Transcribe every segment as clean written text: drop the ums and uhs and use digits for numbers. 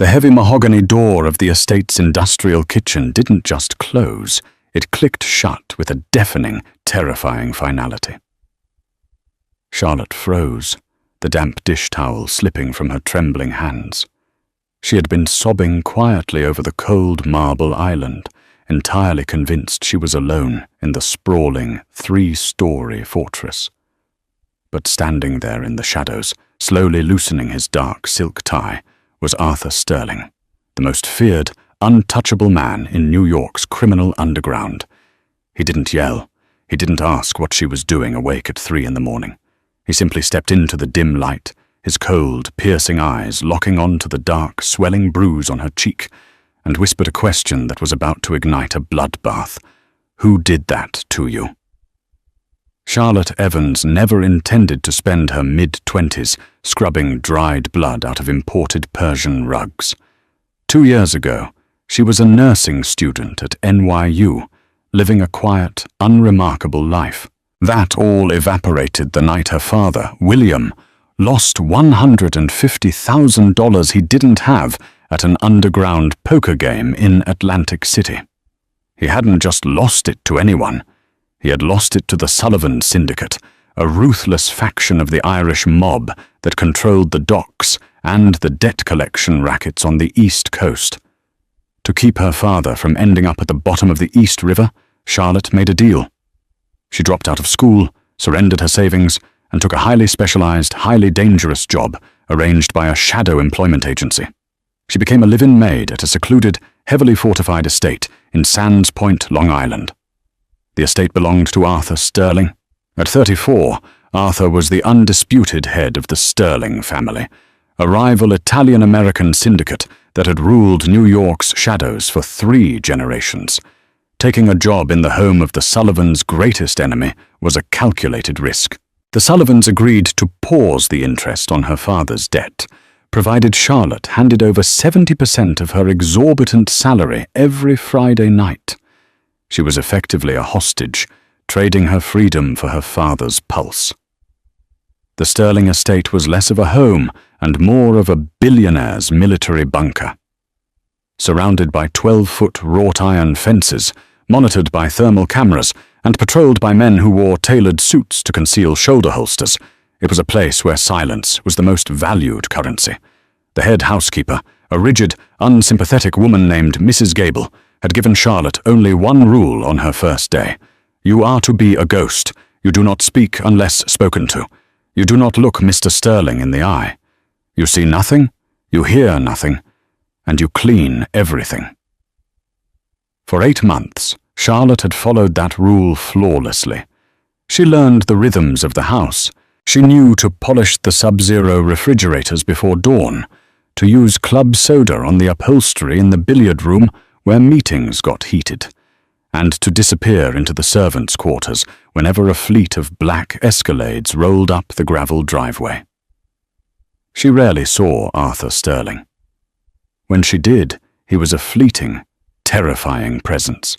The heavy mahogany door of the estate's industrial kitchen didn't just close, it clicked shut with a deafening, terrifying finality. Charlotte froze, the damp dish towel slipping from her trembling hands. She had been sobbing quietly over the cold marble island, entirely convinced she was alone in the sprawling, 3-story fortress. But standing there in the shadows, slowly loosening his dark silk tie, was Arthur Sterling, the most feared, untouchable man in New York's criminal underground. He didn't yell. He didn't ask what she was doing awake at 3 a.m. He simply stepped into the dim light, his cold, piercing eyes locking onto the dark, swelling bruise on her cheek, and whispered a question that was about to ignite a bloodbath. "Who did that to you?" Charlotte Evans never intended to spend her mid-20s scrubbing dried blood out of imported Persian rugs. 2 years ago, she was a nursing student at NYU, living a quiet, unremarkable life. That all evaporated the night her father, William, lost $150,000 he didn't have at an underground poker game in Atlantic City. He hadn't just lost it to anyone. He had lost it to the Sullivan Syndicate, a ruthless faction of the Irish mob that controlled the docks and the debt collection rackets on the East Coast. To keep her father from ending up at the bottom of the East River, Charlotte made a deal. She dropped out of school, surrendered her savings, and took a highly specialized, highly dangerous job arranged by a shadow employment agency. She became a live-in maid at a secluded, heavily fortified estate in Sands Point, Long Island. The estate belonged to Arthur Sterling. At 34, Arthur was the undisputed head of the Sterling family, a rival Italian-American syndicate that had ruled New York's shadows for 3 generations. Taking a job in the home of the Sullivans' greatest enemy was a calculated risk. The Sullivans agreed to pause the interest on her father's debt, provided Charlotte handed over 70% of her exorbitant salary every Friday night. She was effectively a hostage, trading her freedom for her father's pulse. The Sterling estate was less of a home and more of a billionaire's military bunker. Surrounded by 12-foot wrought-iron fences, monitored by thermal cameras, and patrolled by men who wore tailored suits to conceal shoulder holsters, it was a place where silence was the most valued currency. The head housekeeper, a rigid, unsympathetic woman named Mrs. Gable, had given Charlotte only one rule on her first day. You are to be a ghost. You do not speak unless spoken to. You do not look Mr. Sterling in the eye. You see nothing, you hear nothing, and you clean everything. For 8 months, Charlotte had followed that rule flawlessly. She learned the rhythms of the house. She knew to polish the sub-zero refrigerators before dawn, to use club soda on the upholstery in the billiard room where meetings got heated, and to disappear into the servants' quarters whenever a fleet of black Escalades rolled up the gravel driveway. She rarely saw Arthur Sterling. When she did, he was a fleeting, terrifying presence.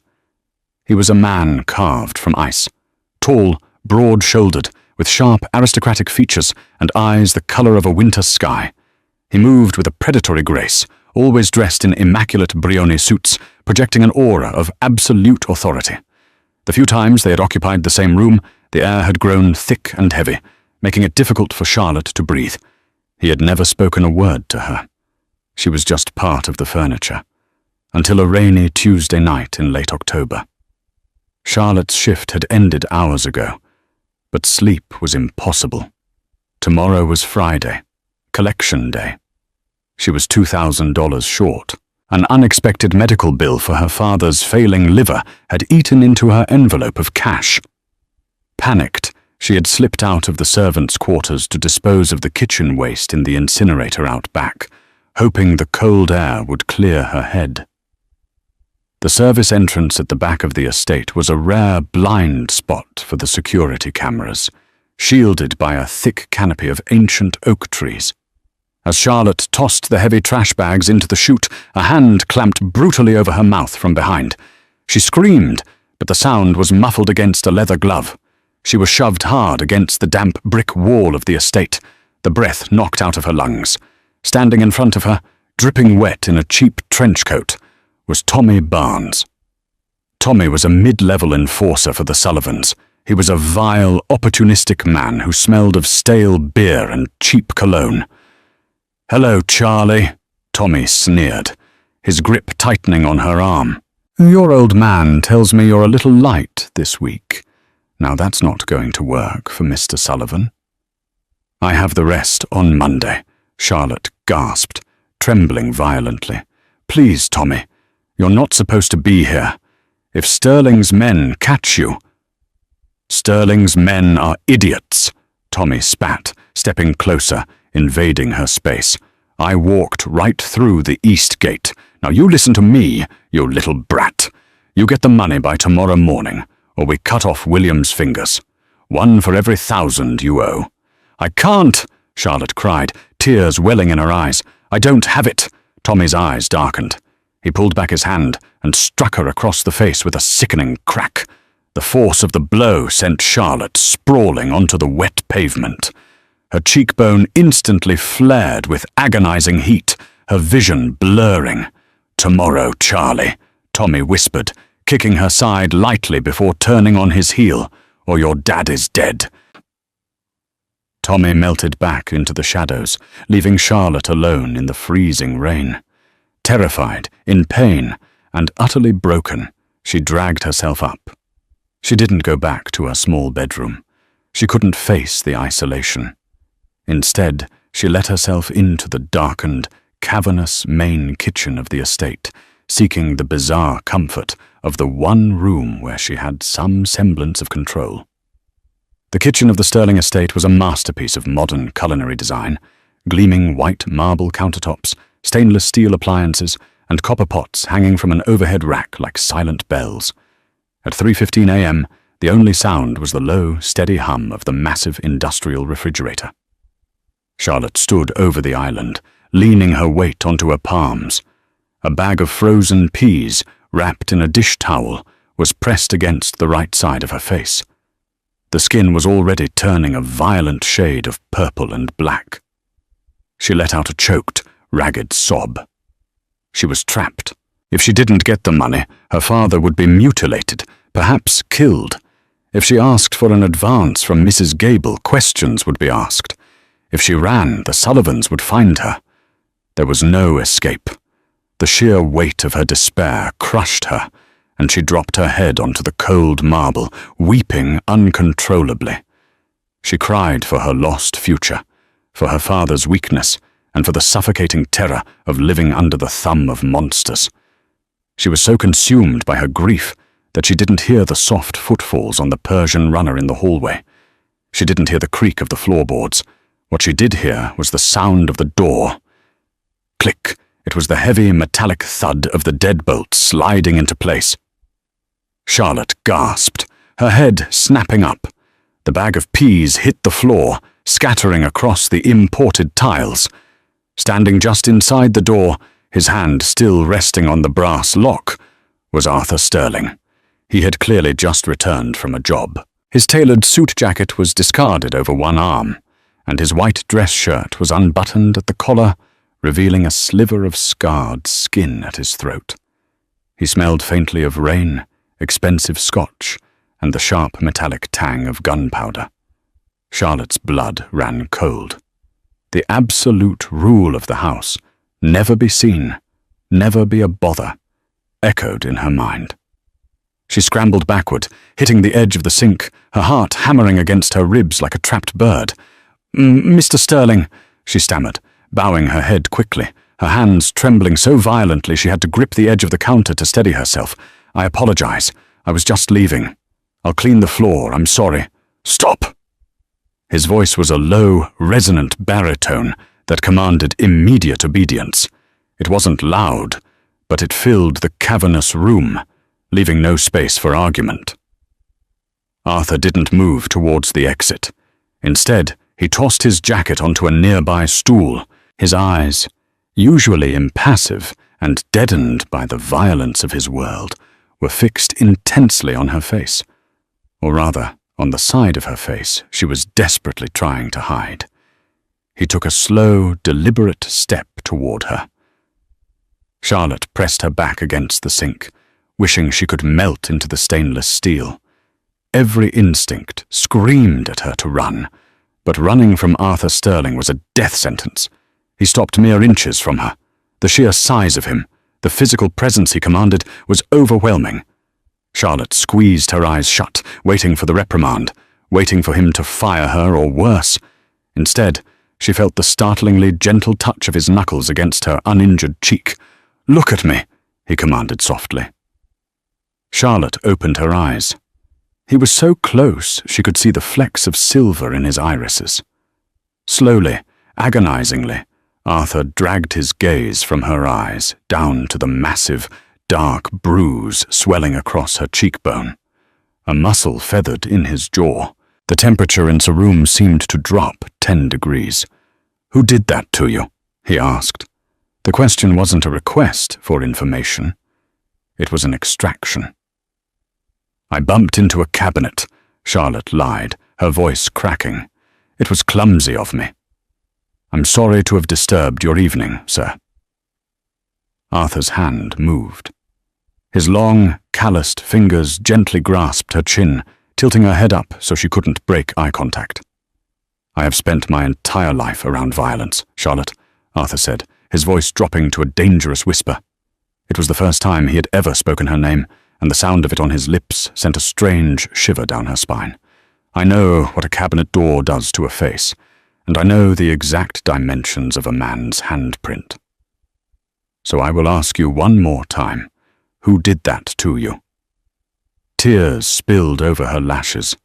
He was a man carved from ice, tall, broad-shouldered, with sharp aristocratic features and eyes the color of a winter sky. He moved with a predatory grace, always dressed in immaculate Brioni suits, projecting an aura of absolute authority. The few times they had occupied the same room, the air had grown thick and heavy, making it difficult for Charlotte to breathe. He had never spoken a word to her. She was just part of the furniture, until a rainy Tuesday night in late October. Charlotte's shift had ended hours ago, but sleep was impossible. Tomorrow was Friday, collection day. She was $2,000 short. An unexpected medical bill for her father's failing liver had eaten into her envelope of cash. Panicked, she had slipped out of the servants' quarters to dispose of the kitchen waste in the incinerator out back, hoping the cold air would clear her head. The service entrance at the back of the estate was a rare blind spot for the security cameras, shielded by a thick canopy of ancient oak trees. As Charlotte tossed the heavy trash bags into the chute, a hand clamped brutally over her mouth from behind. She screamed, but the sound was muffled against a leather glove. She was shoved hard against the damp brick wall of the estate, the breath knocked out of her lungs. Standing in front of her, dripping wet in a cheap trench coat, was Tommy Barnes. Tommy was a mid-level enforcer for the Sullivans. He was a vile, opportunistic man who smelled of stale beer and cheap cologne. "Hello, Charlie," Tommy sneered, his grip tightening on her arm. "Your old man tells me you're a little light this week. Now that's not going to work for Mr. Sullivan." "I have the rest on Monday," Charlotte gasped, trembling violently. "Please, Tommy, you're not supposed to be here. If Sterling's men catch you—" "Sterling's men are idiots," Tommy spat, stepping closer, invading her space. "I walked right through the east gate. Now you listen to me, you little brat. You get the money by tomorrow morning, or we cut off William's fingers. 1 for every 1,000 you owe." "I can't," Charlotte cried, tears welling in her eyes. "I don't have it." Tommy's eyes darkened. He pulled back his hand and struck her across the face with a sickening crack. The force of the blow sent Charlotte sprawling onto the wet pavement. Her cheekbone instantly flared with agonizing heat, her vision blurring. "Tomorrow, Charlie," Tommy whispered, kicking her side lightly before turning on his heel, "or your dad is dead." Tommy melted back into the shadows, leaving Charlotte alone in the freezing rain. Terrified, in pain, and utterly broken, she dragged herself up. She didn't go back to her small bedroom. She couldn't face the isolation. Instead, she let herself into the darkened, cavernous main kitchen of the estate, seeking the bizarre comfort of the one room where she had some semblance of control. The kitchen of the Sterling estate was a masterpiece of modern culinary design, gleaming white marble countertops, stainless steel appliances, and copper pots hanging from an overhead rack like silent bells. At 3:15 a.m., the only sound was the low, steady hum of the massive industrial refrigerator. Charlotte stood over the island, leaning her weight onto her palms. A bag of frozen peas, wrapped in a dish towel, was pressed against the right side of her face. The skin was already turning a violent shade of purple and black. She let out a choked, ragged sob. She was trapped. If she didn't get the money, her father would be mutilated, perhaps killed. If she asked for an advance from Mrs. Gable, questions would be asked. If she ran, the Sullivans would find her. There was no escape. The sheer weight of her despair crushed her, and she dropped her head onto the cold marble, weeping uncontrollably. She cried for her lost future, for her father's weakness, and for the suffocating terror of living under the thumb of monsters. She was so consumed by her grief that she didn't hear the soft footfalls on the Persian runner in the hallway. She didn't hear the creak of the floorboards. What she did hear was the sound of the door. Click! It was the heavy metallic thud of the deadbolt sliding into place. Charlotte gasped, her head snapping up. The bag of peas hit the floor, scattering across the imported tiles. Standing just inside the door, his hand still resting on the brass lock, was Arthur Sterling. He had clearly just returned from a job. His tailored suit jacket was discarded over one arm, and his white dress shirt was unbuttoned at the collar, revealing a sliver of scarred skin at his throat. He smelled faintly of rain, expensive scotch, and the sharp metallic tang of gunpowder. Charlotte's blood ran cold. The absolute rule of the house, never be seen, never be a bother, echoed in her mind. She scrambled backward, hitting the edge of the sink, her heart hammering against her ribs like a trapped bird. "Mr. Sterling," she stammered, bowing her head quickly, her hands trembling so violently she had to grip the edge of the counter to steady herself. "I apologize. I was just leaving. I'll clean the floor. I'm sorry." "Stop!" His voice was a low, resonant baritone that commanded immediate obedience. It wasn't loud, but it filled the cavernous room, leaving no space for argument. Arthur didn't move towards the exit. Instead, he tossed his jacket onto a nearby stool. His eyes, usually impassive and deadened by the violence of his world, were fixed intensely on her face. Or rather, on the side of her face she was desperately trying to hide. He took a slow, deliberate step toward her. Charlotte pressed her back against the sink, wishing she could melt into the stainless steel. Every instinct screamed at her to run, but running from Arthur Sterling was a death sentence. He stopped mere inches from her. The sheer size of him, the physical presence he commanded, was overwhelming. Charlotte squeezed her eyes shut, waiting for the reprimand, waiting for him to fire her or worse. Instead, she felt the startlingly gentle touch of his knuckles against her uninjured cheek. "Look at me," he commanded softly. Charlotte opened her eyes. He was so close she could see the flecks of silver in his irises. Slowly, agonizingly, Arthur dragged his gaze from her eyes down to the massive, dark bruise swelling across her cheekbone. A muscle feathered in his jaw. The temperature in the room seemed to drop 10 degrees. "Who did that to you?" he asked. The question wasn't a request for information. It was an extraction. "I bumped into a cabinet," Charlotte lied, her voice cracking. "It was clumsy of me. I'm sorry to have disturbed your evening, sir." Arthur's hand moved. His long, calloused fingers gently grasped her chin, tilting her head up so she couldn't break eye contact. "I have spent my entire life around violence, Charlotte," Arthur said, his voice dropping to a dangerous whisper. It was the first time he had ever spoken her name, and the sound of it on his lips sent a strange shiver down her spine. "I know what a cabinet door does to a face, and I know the exact dimensions of a man's handprint. So I will ask you one more time, who did that to you?" Tears spilled over her lashes.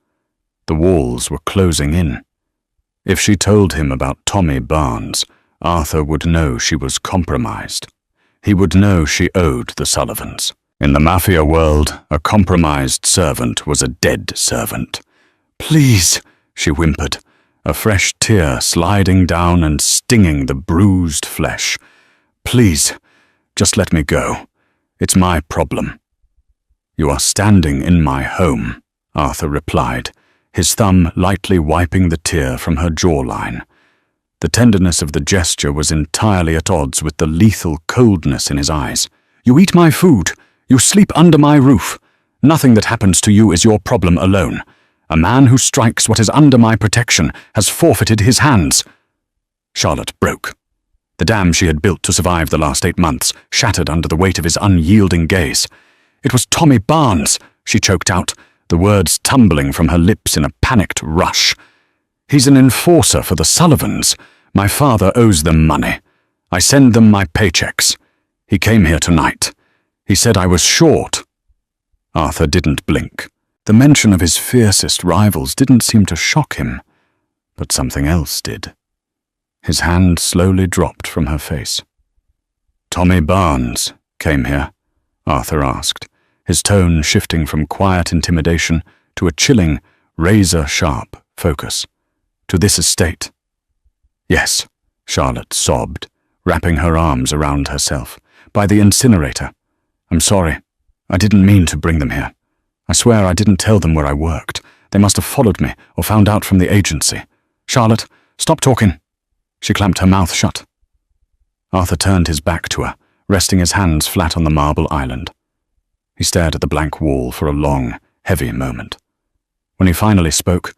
The walls were closing in. If she told him about Tommy Barnes, Arthur would know she was compromised. He would know she owed the Sullivans. In the Mafia world, a compromised servant was a dead servant. "Please," she whimpered, a fresh tear sliding down and stinging the bruised flesh. "Please, just let me go. It's my problem." "You are standing in my home," Arthur replied, his thumb lightly wiping the tear from her jawline. The tenderness of the gesture was entirely at odds with the lethal coldness in his eyes. "You eat my food. You sleep under my roof. Nothing that happens to you is your problem alone. A man who strikes what is under my protection has forfeited his hands." Charlotte broke. The dam she had built to survive the last 8 months shattered under the weight of his unyielding gaze. "It was Tommy Barnes," she choked out, the words tumbling from her lips in a panicked rush. "He's an enforcer for the Sullivans. My father owes them money. I send them my paychecks. He came here tonight. He said I was short." Arthur didn't blink. The mention of his fiercest rivals didn't seem to shock him, but something else did. His hand slowly dropped from her face. "Tommy Barnes came here?" Arthur asked, his tone shifting from quiet intimidation to a chilling, razor-sharp focus. "To this estate?" "Yes," Charlotte sobbed, wrapping her arms around herself. "By the incinerator. I'm sorry. I didn't mean to bring them here. I swear I didn't tell them where I worked. They must have followed me or found out from the agency. Charlotte, stop talking." She clamped her mouth shut. Arthur turned his back to her, resting his hands flat on the marble island. He stared at the blank wall for a long, heavy moment. When he finally spoke,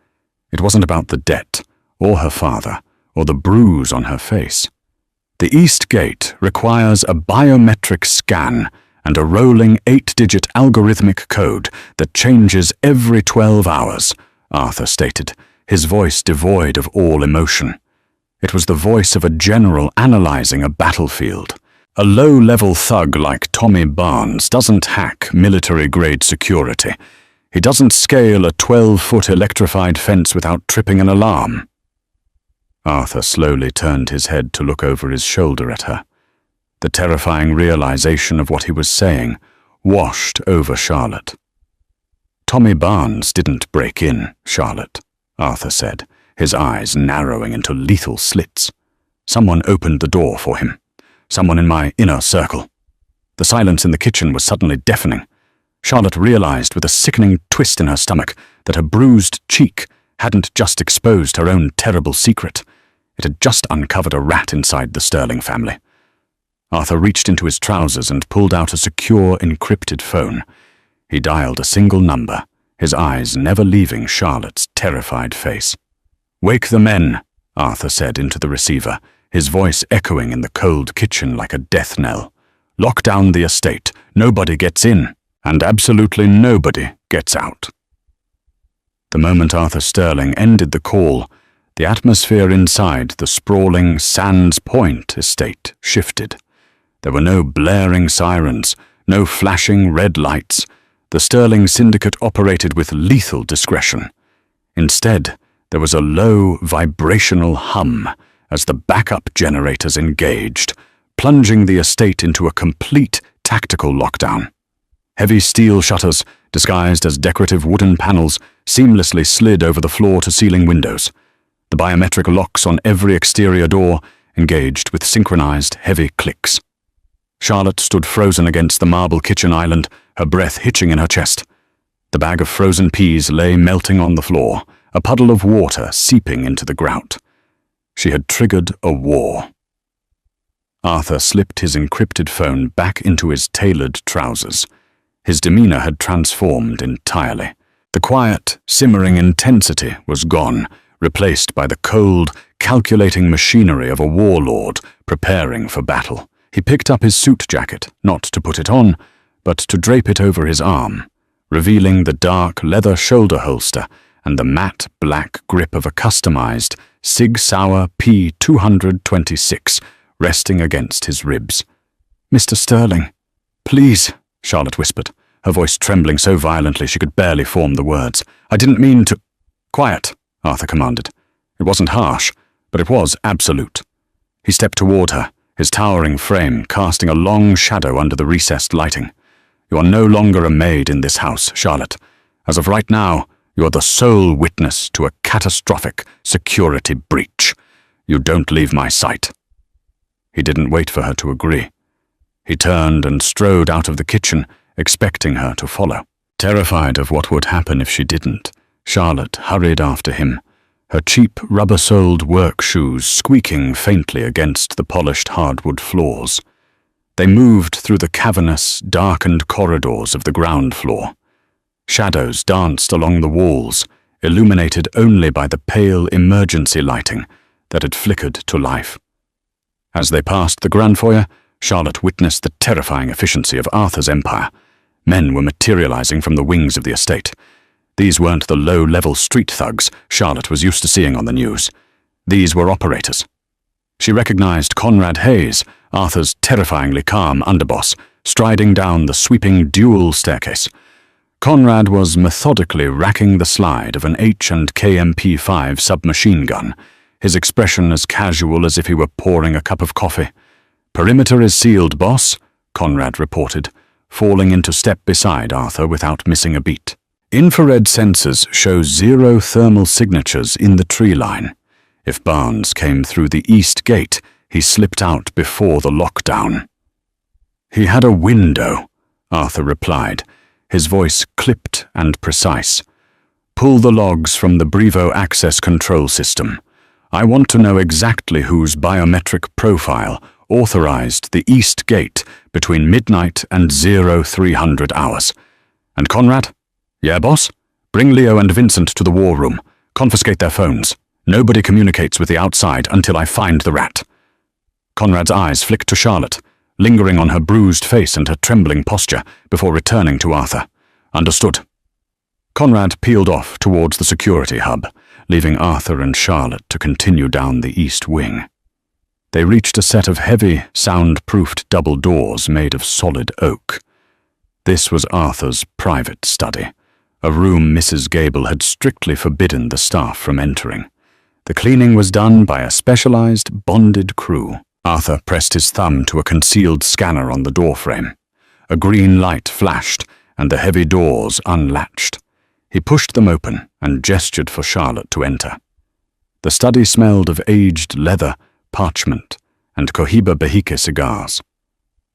it wasn't about the debt, or her father, or the bruise on her face. "The East Gate requires a biometric scan and a rolling 8-digit algorithmic code that changes every 12 hours, Arthur stated, his voice devoid of all emotion. It was the voice of a general analyzing a battlefield. A low-level thug like Tommy Barnes doesn't hack military-grade security. He doesn't scale a 12-foot electrified fence without tripping an alarm." Arthur slowly turned his head to look over his shoulder at her. The terrifying realization of what he was saying washed over Charlotte. "Tommy Barnes didn't break in, Charlotte," Arthur said, his eyes narrowing into lethal slits. "Someone opened the door for him. Someone in my inner circle." The silence in the kitchen was suddenly deafening. Charlotte realized with a sickening twist in her stomach that her bruised cheek hadn't just exposed her own terrible secret. It had just uncovered a rat inside the Sterling family. Arthur reached into his trousers and pulled out a secure, encrypted phone. He dialed a single number, his eyes never leaving Charlotte's terrified face. "Wake the men," Arthur said into the receiver, his voice echoing in the cold kitchen like a death knell. "Lock down the estate. Nobody gets in, and absolutely nobody gets out." The moment Arthur Sterling ended the call, the atmosphere inside the sprawling Sands Point estate shifted. There were no blaring sirens, no flashing red lights. The Sterling syndicate operated with lethal discretion. Instead, there was a low, vibrational hum as the backup generators engaged, plunging the estate into a complete tactical lockdown. Heavy steel shutters, disguised as decorative wooden panels, seamlessly slid over the floor-to-ceiling windows. The biometric locks on every exterior door engaged with synchronized heavy clicks. Charlotte stood frozen against the marble kitchen island, her breath hitching in her chest. The bag of frozen peas lay melting on the floor, a puddle of water seeping into the grout. She had triggered a war. Arthur slipped his encrypted phone back into his tailored trousers. His demeanor had transformed entirely. The quiet, simmering intensity was gone, replaced by the cold, calculating machinery of a warlord preparing for battle. He picked up his suit jacket, not to put it on, but to drape it over his arm, revealing the dark leather shoulder holster and the matte black grip of a customized Sig Sauer P226 resting against his ribs. "Mr. Sterling, please," Charlotte whispered, her voice trembling so violently she could barely form the words. "I didn't mean to—" "Quiet," Arthur commanded. It wasn't harsh, but it was absolute. He stepped toward her, his towering frame casting a long shadow under the recessed lighting. "You are no longer a maid in this house, Charlotte. As of right now, you are the sole witness to a catastrophic security breach. You don't leave my sight." He didn't wait for her to agree. He turned and strode out of the kitchen, expecting her to follow. Terrified of what would happen if she didn't, Charlotte hurried after him, her cheap rubber-soled work shoes squeaking faintly against the polished hardwood floors. They moved through the cavernous, darkened corridors of the ground floor. Shadows danced along the walls, illuminated only by the pale emergency lighting that had flickered to life. As they passed the grand foyer, Charlotte witnessed the terrifying efficiency of Arthur's empire. Men were materializing from the wings of the estate. These weren't the low-level street thugs Charlotte was used to seeing on the news. These were operators. She recognized Conrad Hayes, Arthur's terrifyingly calm underboss, striding down the sweeping dual staircase. Conrad was methodically racking the slide of an H&K MP5 submachine gun, his expression as casual as if he were pouring a cup of coffee. "Perimeter is sealed, boss," Conrad reported, falling into step beside Arthur without missing a beat. Infrared sensors show 0 thermal signatures in the tree line. If Barnes came through the east gate, he slipped out before the lockdown. "He had a window," Arthur replied, his voice clipped and precise. "Pull the logs from the Brevo access control system. I want to know exactly whose biometric profile authorized the east gate between midnight and 0300 hours. And Conrad? Yeah, boss? Bring Leo and Vincent to the war room. Confiscate their phones. Nobody communicates with the outside until I find the rat." Conrad's eyes flicked to Charlotte, lingering on her bruised face and her trembling posture before returning to Arthur. "Understood." Conrad peeled off towards the security hub, leaving Arthur and Charlotte to continue down the east wing. They reached a set of heavy, sound-proofed double doors made of solid oak. This was Arthur's private study, a room Mrs. Gable had strictly forbidden the staff from entering. The cleaning was done by a specialized, bonded crew. Arthur pressed his thumb to a concealed scanner on the doorframe. A green light flashed, and the heavy doors unlatched. He pushed them open and gestured for Charlotte to enter. The study smelled of aged leather, parchment, and Cohiba Behike cigars.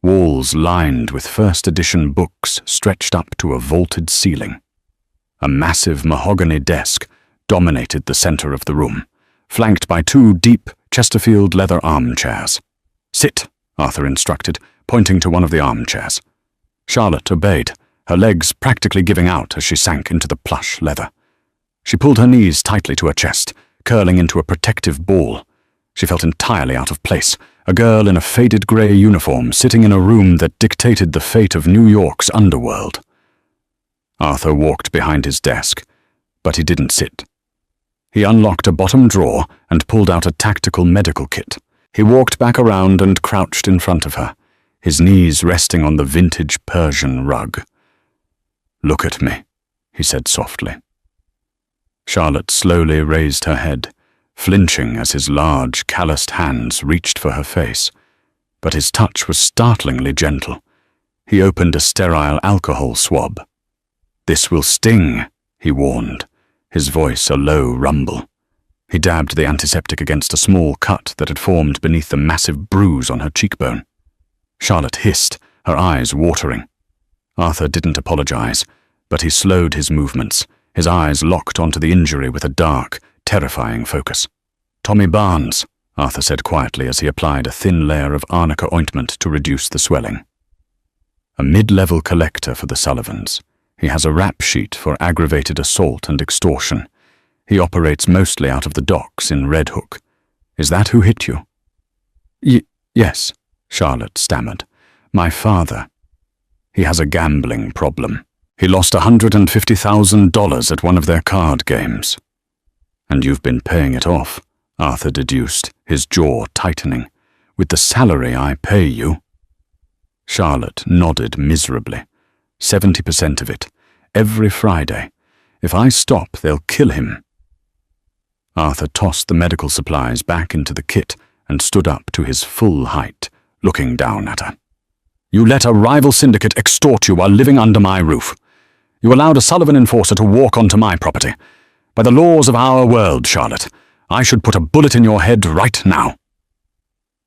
Walls lined with first-edition books stretched up to a vaulted ceiling. A massive mahogany desk dominated the center of the room, flanked by 2 deep Chesterfield leather armchairs. "Sit," Arthur instructed, pointing to one of the armchairs. Charlotte obeyed, her legs practically giving out as she sank into the plush leather. She pulled her knees tightly to her chest, curling into a protective ball. She felt entirely out of place, a girl in a faded grey uniform sitting in a room that dictated the fate of New York's underworld. Arthur walked behind his desk, but he didn't sit. He unlocked a bottom drawer and pulled out a tactical medical kit. He walked back around and crouched in front of her, his knees resting on the vintage Persian rug. "Look at me," he said softly. Charlotte slowly raised her head, flinching as his large, calloused hands reached for her face. But his touch was startlingly gentle. He opened a sterile alcohol swab. "This will sting," he warned, his voice a low rumble. He dabbed the antiseptic against a small cut that had formed beneath the massive bruise on her cheekbone. Charlotte hissed, her eyes watering. Arthur didn't apologize, but he slowed his movements, his eyes locked onto the injury with a dark, terrifying focus. "Tommy Barnes," Arthur said quietly as he applied a thin layer of arnica ointment to reduce the swelling. "A mid-level collector for the Sullivans. He has a rap sheet for aggravated assault and extortion. He operates mostly out of the docks in Red Hook. Is that who hit you?" Yes," Charlotte stammered. "My father. He has a gambling problem. He lost $150,000 at one of their card games." "And you've been paying it off," Arthur deduced, his jaw tightening. "With the salary I pay you." Charlotte nodded miserably. 70% of it. Every Friday. If I stop, they'll kill him. Arthur tossed the medical supplies back into the kit and stood up to his full height, looking down at her. "You let a rival syndicate extort you while living under my roof. You allowed a Sullivan enforcer to walk onto my property. By the laws of our world, Charlotte, I should put a bullet in your head right now."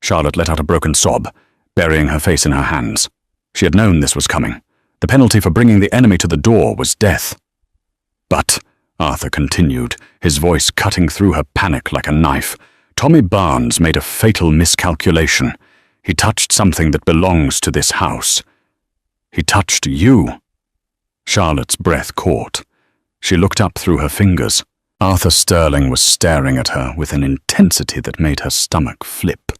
Charlotte let out a broken sob, burying her face in her hands. She had known this was coming. The penalty for bringing the enemy to the door was death. "But," Arthur continued, his voice cutting through her panic like a knife, "Tommy Barnes made a fatal miscalculation. He touched something that belongs to this house. He touched you." Charlotte's breath caught. She looked up through her fingers. Arthur Sterling was staring at her with an intensity that made her stomach flip.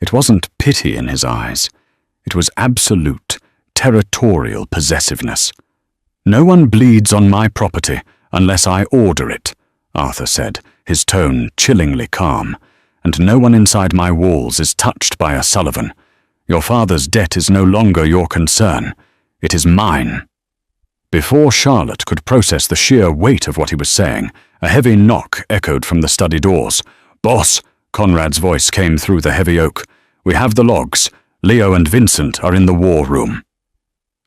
It wasn't pity in his eyes. It was absolute, territorial possessiveness. "No one bleeds on my property unless I order it," Arthur said, his tone chillingly calm. "And no one inside my walls is touched by a Sullivan. Your father's debt is no longer your concern. It is mine." Before Charlotte could process the sheer weight of what he was saying, a heavy knock echoed from the study doors. "Boss," Conrad's voice came through the heavy oak. "We have the logs. Leo and Vincent are in the war room."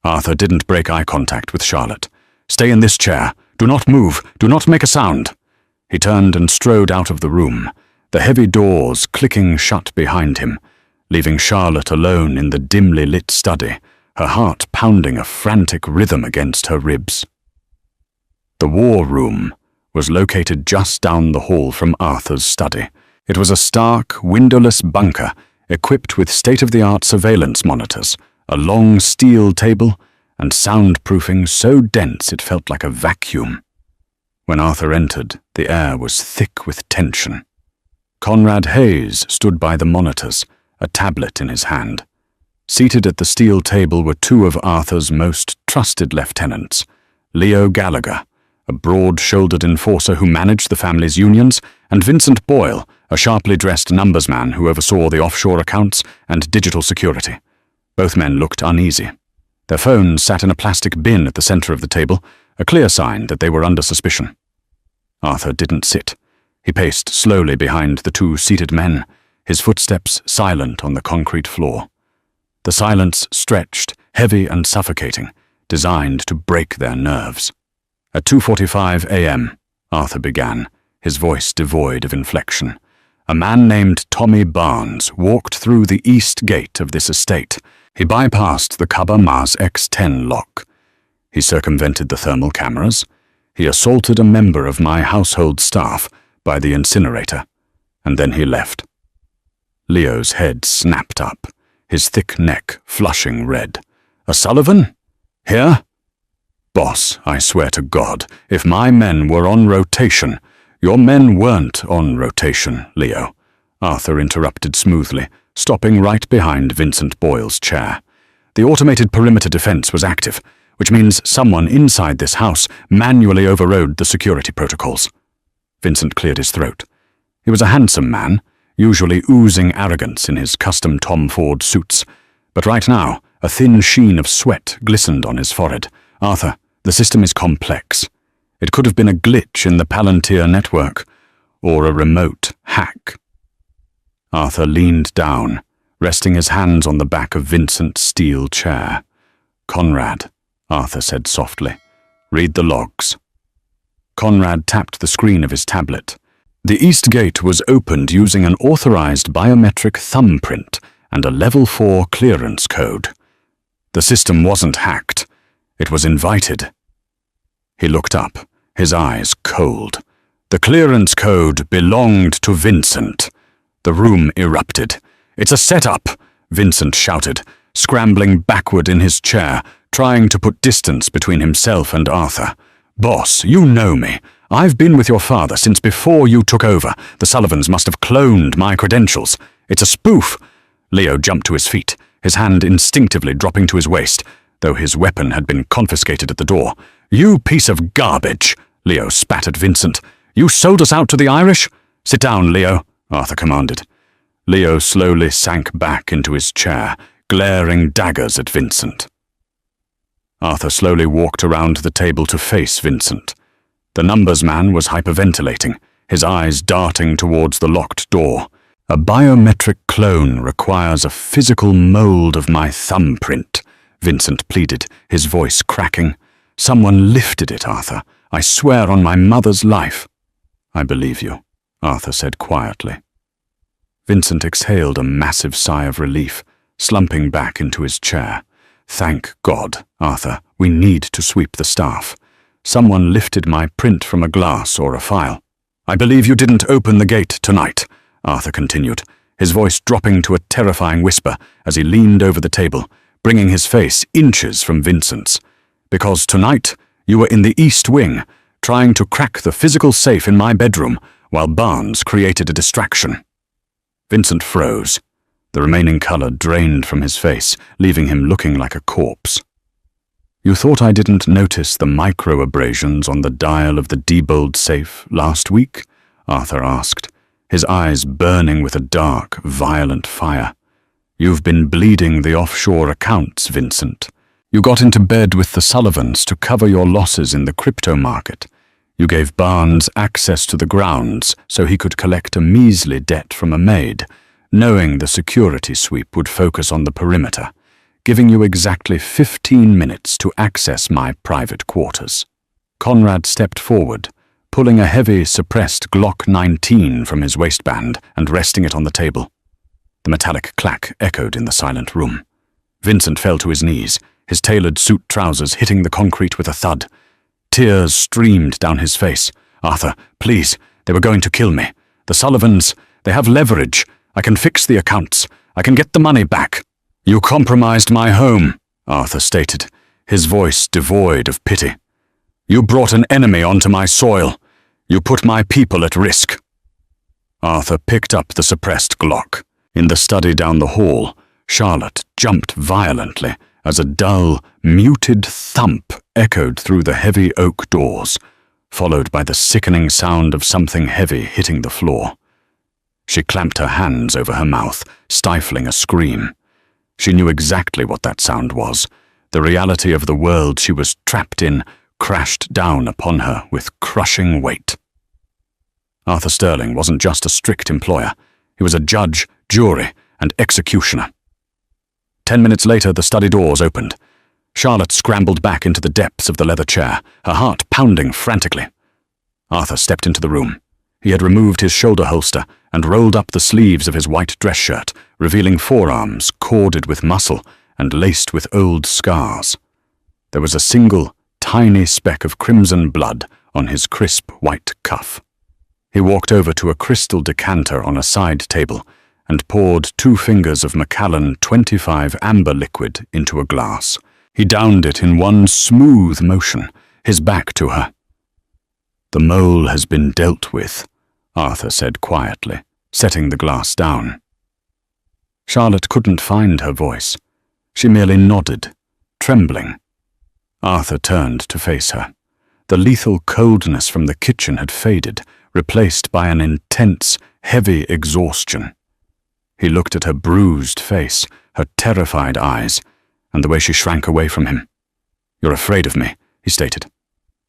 Arthur didn't break eye contact with Charlotte. "Stay in this chair. Do not move. Do not make a sound." He turned and strode out of the room, the heavy doors clicking shut behind him, leaving Charlotte alone in the dimly lit study, her heart pounding a frantic rhythm against her ribs. The war room was located just down the hall from Arthur's study. It was a stark, windowless bunker equipped with state-of-the-art surveillance monitors, a long steel table, and soundproofing so dense it felt like a vacuum. When Arthur entered, the air was thick with tension. Conrad Hayes stood by the monitors, a tablet in his hand. Seated at the steel table were two of Arthur's most trusted lieutenants, Leo Gallagher, a broad-shouldered enforcer who managed the family's unions, and Vincent Boyle, a sharply dressed numbersman who oversaw the offshore accounts and digital security. Both men looked uneasy. Their phones sat in a plastic bin at the center of the table, a clear sign that they were under suspicion. Arthur didn't sit. He paced slowly behind the two seated men, his footsteps silent on the concrete floor. The silence stretched, heavy and suffocating, designed to break their nerves. At 2:45 a.m., Arthur began, his voice devoid of inflection. A man named Tommy Barnes walked through the east gate of this estate. He bypassed the Cubba Mars X10 lock. He circumvented the thermal cameras. He assaulted a member of my household staff by the incinerator, and then he left. Leo's head snapped up, his thick neck flushing red. "A Sullivan? Here?" "Boss, I swear to God, if my men were on rotation—" "Your men weren't on rotation, Leo," Arthur interrupted smoothly, stopping right behind Vincent Boyle's chair. "The automated perimeter defense was active, which means someone inside this house manually overrode the security protocols." Vincent cleared his throat. He was a handsome man, usually oozing arrogance in his custom Tom Ford suits, but right now a thin sheen of sweat glistened on his forehead. "Arthur, the system is complex. It could have been a glitch in the Palantir network, or a remote hack." Arthur leaned down, resting his hands on the back of Vincent's steel chair. "Conrad," Arthur said softly, "read the logs." Conrad tapped the screen of his tablet. The east gate was opened using an authorized biometric thumbprint and a Level 4 clearance code. The system wasn't hacked. It was invited. He looked up, his eyes cold. The clearance code belonged to Vincent. The room erupted. "It's a setup," Vincent shouted, scrambling backward in his chair, trying to put distance between himself and Arthur. "Boss, you know me. I've been with your father since before you took over. The Sullivans must have cloned my credentials. It's a spoof." Leo jumped to his feet, his hand instinctively dropping to his waist, though his weapon had been confiscated at the door. "You piece of garbage," Leo spat at Vincent. "You sold us out to the Irish?" "Sit down, Leo," Arthur commanded. Leo slowly sank back into his chair, glaring daggers at Vincent. Arthur slowly walked around the table to face Vincent. The numbers man was hyperventilating, his eyes darting towards the locked door. "A biometric clone requires a physical mold of my thumbprint," Vincent pleaded, his voice cracking. "Someone lifted it, Arthur. I swear on my mother's life." "I believe you," Arthur said quietly. Vincent exhaled a massive sigh of relief, slumping back into his chair. "Thank God, Arthur. We need to sweep the staff. Someone lifted my print from a glass or a file." "I believe you didn't open the gate tonight," Arthur continued, his voice dropping to a terrifying whisper as he leaned over the table, bringing his face inches from Vincent's. "Because tonight you were in the East Wing, trying to crack the physical safe in my bedroom, while Barnes created a distraction." Vincent froze. The remaining color drained from his face, leaving him looking like a corpse. "You thought I didn't notice the micro-abrasions on the dial of the Diebold safe last week?" Arthur asked, his eyes burning with a dark, violent fire. "You've been bleeding the offshore accounts, Vincent. You got into bed with the Sullivans to cover your losses in the crypto market. You gave Barnes access to the grounds so he could collect a measly debt from a maid, knowing the security sweep would focus on the perimeter, giving you exactly 15 minutes to access my private quarters." Conrad stepped forward, pulling a heavy, suppressed Glock 19 from his waistband and resting it on the table. The metallic clack echoed in the silent room. Vincent fell to his knees, his tailored suit trousers hitting the concrete with a thud. Tears streamed down his face. "Arthur, please, they were going to kill me. The Sullivans, they have leverage. I can fix the accounts. I can get the money back." "You compromised my home," Arthur stated, his voice devoid of pity. "You brought an enemy onto my soil. You put my people at risk." Arthur picked up the suppressed Glock. In the study down the hall, Charlotte jumped violently as a dull, muted thump echoed through the heavy oak doors, followed by the sickening sound of something heavy hitting the floor. She clamped her hands over her mouth, stifling a scream. She knew exactly what that sound was. The reality of the world she was trapped in crashed down upon her with crushing weight. Arthur Sterling wasn't just a strict employer. He was a judge, jury, and executioner. 10 minutes later, the study doors opened. Charlotte scrambled back into the depths of the leather chair, her heart pounding frantically. Arthur stepped into the room. He had removed his shoulder holster and rolled up the sleeves of his white dress shirt, revealing forearms corded with muscle and laced with old scars. There was a single, tiny speck of crimson blood on his crisp white cuff. He walked over to a crystal decanter on a side table and poured 2 fingers of Macallan 25 amber liquid into a glass. He downed it in one smooth motion, his back to her. "The mole has been dealt with," Arthur said quietly, setting the glass down. Charlotte couldn't find her voice. She merely nodded, trembling. Arthur turned to face her. The lethal coldness from the kitchen had faded, replaced by an intense, heavy exhaustion. He looked at her bruised face, her terrified eyes, and the way she shrank away from him. "You're afraid of me," he stated.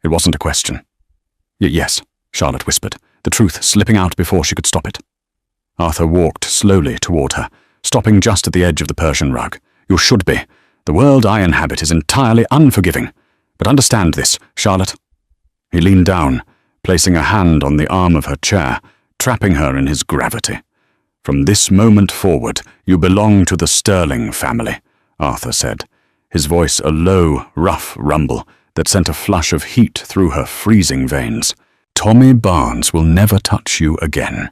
It wasn't a question. Yes, Charlotte whispered, the truth slipping out before she could stop it. Arthur walked slowly toward her, stopping just at the edge of the Persian rug. "You should be. The world I inhabit is entirely unforgiving. But understand this, Charlotte." He leaned down, placing a hand on the arm of her chair, trapping her in his gravity. "From this moment forward, you belong to the Sterling family," Arthur said, his voice a low, rough rumble that sent a flush of heat through her freezing veins. "Tommy Barnes will never touch you again.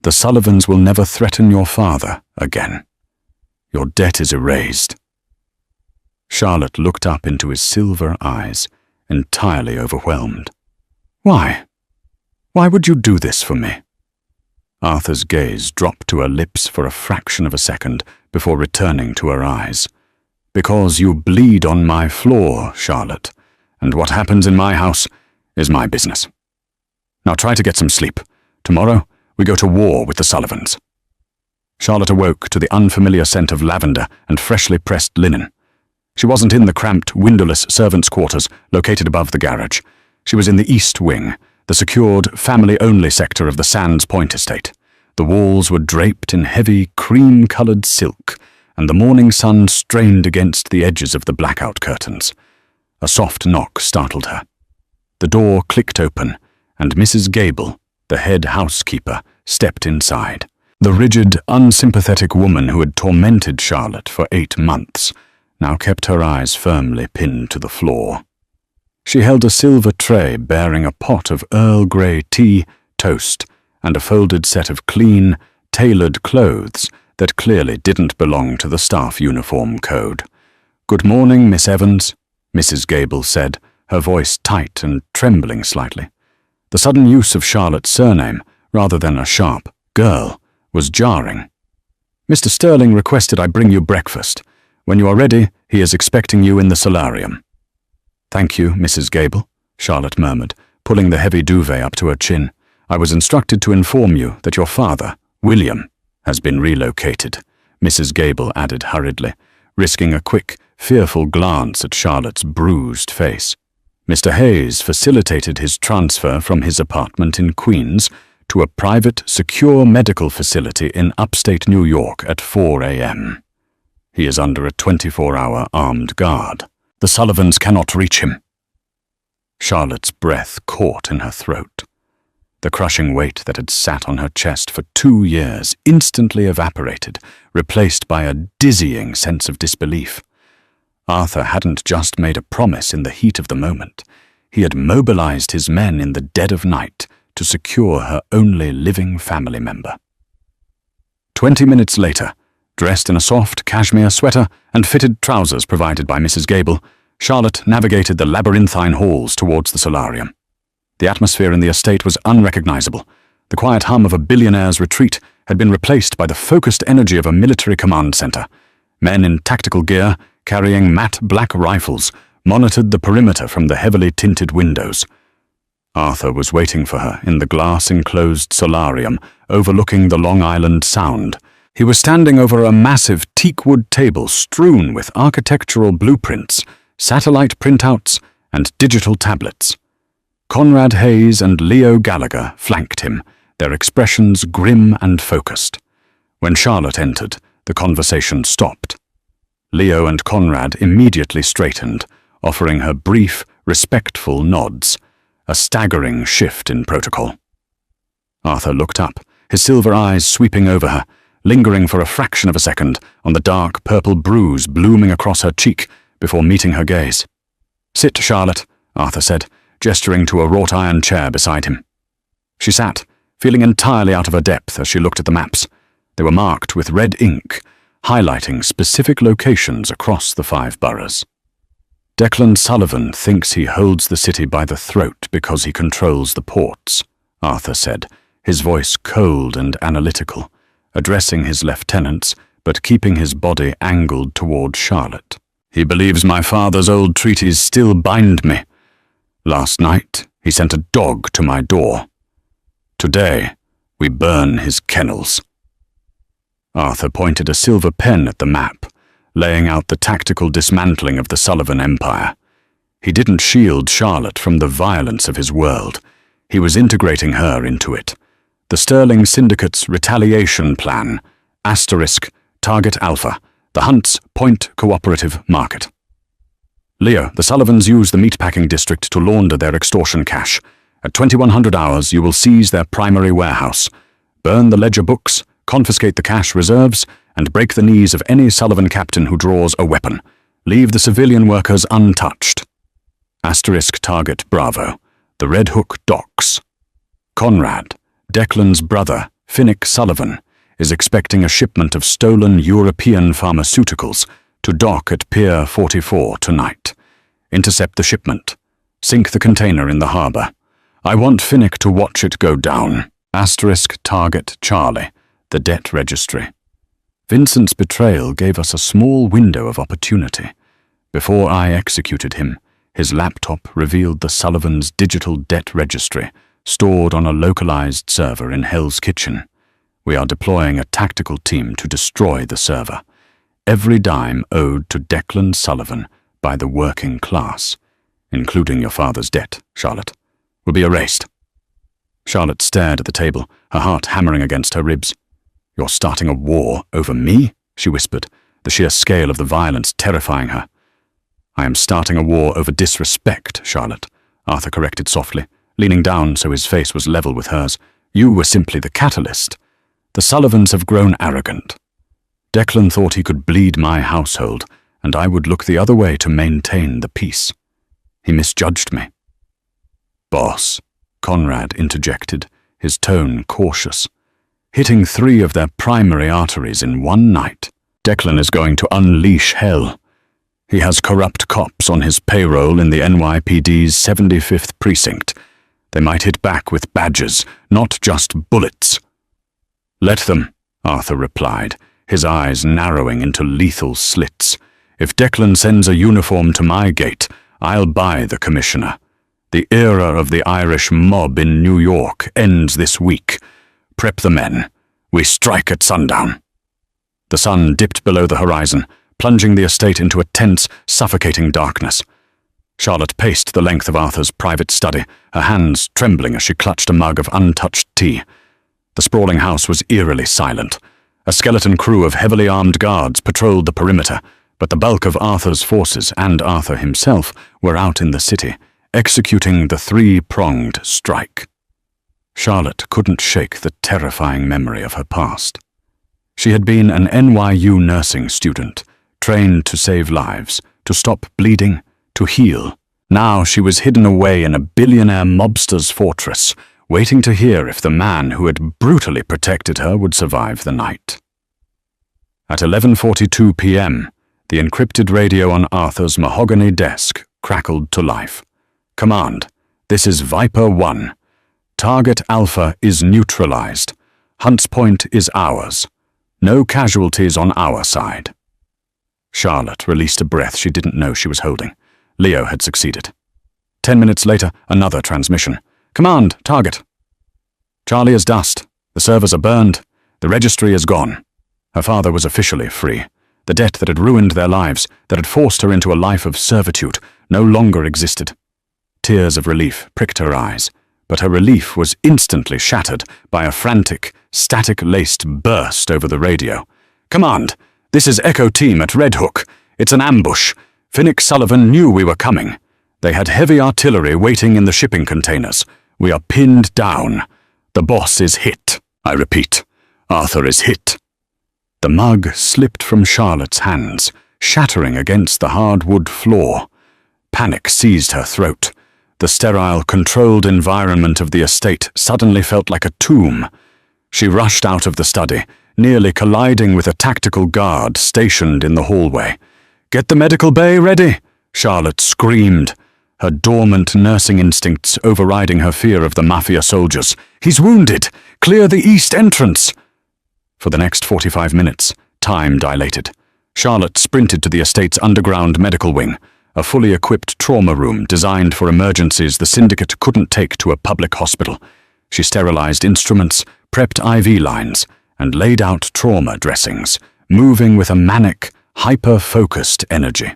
The Sullivans will never threaten your father again. Your debt is erased." Charlotte looked up into his silver eyes, entirely overwhelmed. "Why? Why would you do this for me?" Arthur's gaze dropped to her lips for a fraction of a second before returning to her eyes. "Because you bleed on my floor, Charlotte, and what happens in my house is my business. Now try to get some sleep. Tomorrow, we go to war with the Sullivans." Charlotte awoke to the unfamiliar scent of lavender and freshly pressed linen. She wasn't in the cramped, windowless servants' quarters located above the garage. She was in the East Wing, the secured, family-only sector of the Sands Point estate. The walls were draped in heavy, cream-colored silk, and the morning sun strained against the edges of the blackout curtains. A soft knock startled her. The door clicked open, and Mrs. Gable, the head housekeeper, stepped inside. The rigid, unsympathetic woman who had tormented Charlotte for 8 months now kept her eyes firmly pinned to the floor. She held a silver tray bearing a pot of Earl Grey tea, toast, and a folded set of clean, tailored clothes that clearly didn't belong to the staff uniform code. "Good morning, Miss Evans," Mrs. Gable said, her voice tight and trembling slightly. The sudden use of Charlotte's surname, rather than a sharp "girl," was jarring. "Mr. Sterling requested I bring you breakfast. When you are ready, he is expecting you in the solarium." "Thank you, Mrs. Gable," Charlotte murmured, pulling the heavy duvet up to her chin. "I was instructed to inform you that your father, William, has been relocated," Mrs. Gable added hurriedly, risking a quick, fearful glance at Charlotte's bruised face. "Mr. Hayes facilitated his transfer from his apartment in Queens to a private, secure medical facility in upstate New York at 4 a.m. He is under a 24-hour armed guard. The Sullivans cannot reach him." Charlotte's breath caught in her throat. The crushing weight that had sat on her chest for 2 years instantly evaporated, replaced by a dizzying sense of disbelief. Arthur hadn't just made a promise in the heat of the moment. He had mobilized his men in the dead of night to secure her only living family member. 20 minutes later, dressed in a soft cashmere sweater and fitted trousers provided by Mrs. Gable, Charlotte navigated the labyrinthine halls towards the solarium. The atmosphere in the estate was unrecognizable. The quiet hum of a billionaire's retreat had been replaced by the focused energy of a military command center. Men in tactical gear, carrying matte black rifles, monitored the perimeter from the heavily tinted windows. Arthur was waiting for her in the glass-enclosed solarium overlooking the Long Island Sound. He was standing over a massive teakwood table strewn with architectural blueprints, satellite printouts, and digital tablets. Conrad Hayes and Leo Gallagher flanked him, their expressions grim and focused. When Charlotte entered, the conversation stopped. Leo and Conrad immediately straightened, offering her brief, respectful nods, a staggering shift in protocol. Arthur looked up, his silver eyes sweeping over her, lingering for a fraction of a second on the dark purple bruise blooming across her cheek before meeting her gaze. "Sit, Charlotte," Arthur said, gesturing to a wrought-iron chair beside him. She sat, feeling entirely out of her depth as she looked at the maps. They were marked with red ink, highlighting specific locations across the 5 boroughs. Declan Sullivan thinks he holds the city by the throat because he controls the ports, Arthur said, his voice cold and analytical, addressing his lieutenants but keeping his body angled toward Charlotte. He believes my father's old treaties still bind me. Last night, he sent a dog to my door. Today, we burn his kennels. Arthur pointed a silver pen at the map, laying out the tactical dismantling of the Sullivan Empire. He didn't shield Charlotte from the violence of his world. He was integrating her into it. The Sterling Syndicate's retaliation plan, * Target Alpha, the Hunts Point Cooperative Market. Leo, the Sullivans use the meatpacking district to launder their extortion cash. At 2100 hours, you will seize their primary warehouse, burn the ledger books, confiscate the cash reserves, and break the knees of any Sullivan captain who draws a weapon. Leave the civilian workers untouched. * Target Bravo, the Red Hook Docks. Conrad, Declan's brother, Finnick Sullivan, is expecting a shipment of stolen European pharmaceuticals to dock at Pier 44 tonight. Intercept the shipment. Sink the container in the harbour. I want Finnick to watch it go down. * Target Charlie, the debt registry. Vincent's betrayal gave us a small window of opportunity. Before I executed him, his laptop revealed the Sullivans' digital debt registry, stored on a localized server in Hell's Kitchen. We are deploying a tactical team to destroy the server. Every dime owed to Declan Sullivan by the working class, including your father's debt, Charlotte, will be erased. Charlotte stared at the table, her heart hammering against her ribs. You're starting a war over me? She whispered, the sheer scale of the violence terrifying her. I am starting a war over disrespect, Charlotte, Arthur corrected softly, leaning down so his face was level with hers. You were simply the catalyst. The Sullivans have grown arrogant. Declan thought he could bleed my household, and I would look the other way to maintain the peace. He misjudged me. Boss, Conrad interjected, his tone cautious. Hitting 3 of their primary arteries in one night. Declan is going to unleash hell. He has corrupt cops on his payroll in the NYPD's 75th precinct. They might hit back with badges, not just bullets. Let them, Arthur replied, his eyes narrowing into lethal slits. If Declan sends a uniform to my gate, I'll buy the commissioner. The era of the Irish mob in New York ends this week. Prep the men. We strike at sundown. The sun dipped below the horizon, plunging the estate into a tense, suffocating darkness. Charlotte paced the length of Arthur's private study, her hands trembling as she clutched a mug of untouched tea. The sprawling house was eerily silent. A skeleton crew of heavily armed guards patrolled the perimeter, but the bulk of Arthur's forces and Arthur himself were out in the city, executing the 3-pronged strike. Charlotte couldn't shake the terrifying memory of her past. She had been an NYU nursing student, trained to save lives, to stop bleeding, to heal. Now she was hidden away in a billionaire mobster's fortress, waiting to hear if the man who had brutally protected her would survive the night. At 11:42 p.m., the encrypted radio on Arthur's mahogany desk crackled to life. Command, this is Viper 1. Target Alpha is neutralized. Hunts Point is ours. No casualties on our side. Charlotte released a breath she didn't know she was holding. Leo had succeeded. 10 minutes later, another transmission. Command, target. Charlie is dust. The servers are burned. The registry is gone. Her father was officially free. The debt that had ruined their lives, that had forced her into a life of servitude, no longer existed. Tears of relief pricked her eyes, but her relief was instantly shattered by a frantic, static-laced burst over the radio. Command, this is Echo Team at Red Hook. It's an ambush. Finnick Sullivan knew we were coming. They had heavy artillery waiting in the shipping containers. We are pinned down. The boss is hit. I repeat, Arthur is hit. The mug slipped from Charlotte's hands, shattering against the hardwood floor. Panic seized her throat. The sterile, controlled environment of the estate suddenly felt like a tomb. She rushed out of the study, nearly colliding with a tactical guard stationed in the hallway. "Get the medical bay ready!" Charlotte screamed, her dormant nursing instincts overriding her fear of the Mafia soldiers. "He's wounded! Clear the east entrance!" For the next 45 minutes, time dilated. Charlotte sprinted to the estate's underground medical wing, a fully equipped trauma room designed for emergencies the syndicate couldn't take to a public hospital. She sterilized instruments, prepped IV lines, and laid out trauma dressings, moving with a manic, hyper-focused energy.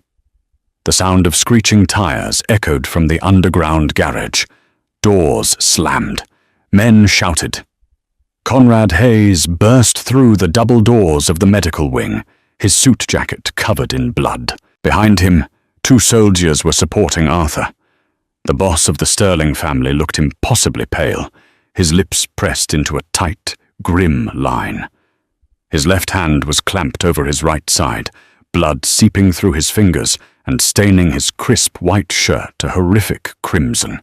The sound of screeching tires echoed from the underground garage. Doors slammed. Men shouted. Conrad Hayes burst through the double doors of the medical wing, his suit jacket covered in blood. Behind him, 2 soldiers were supporting Arthur. The boss of the Sterling family looked impossibly pale, his lips pressed into a tight, grim line. His left hand was clamped over his right side, blood seeping through his fingers and staining his crisp white shirt a horrific crimson.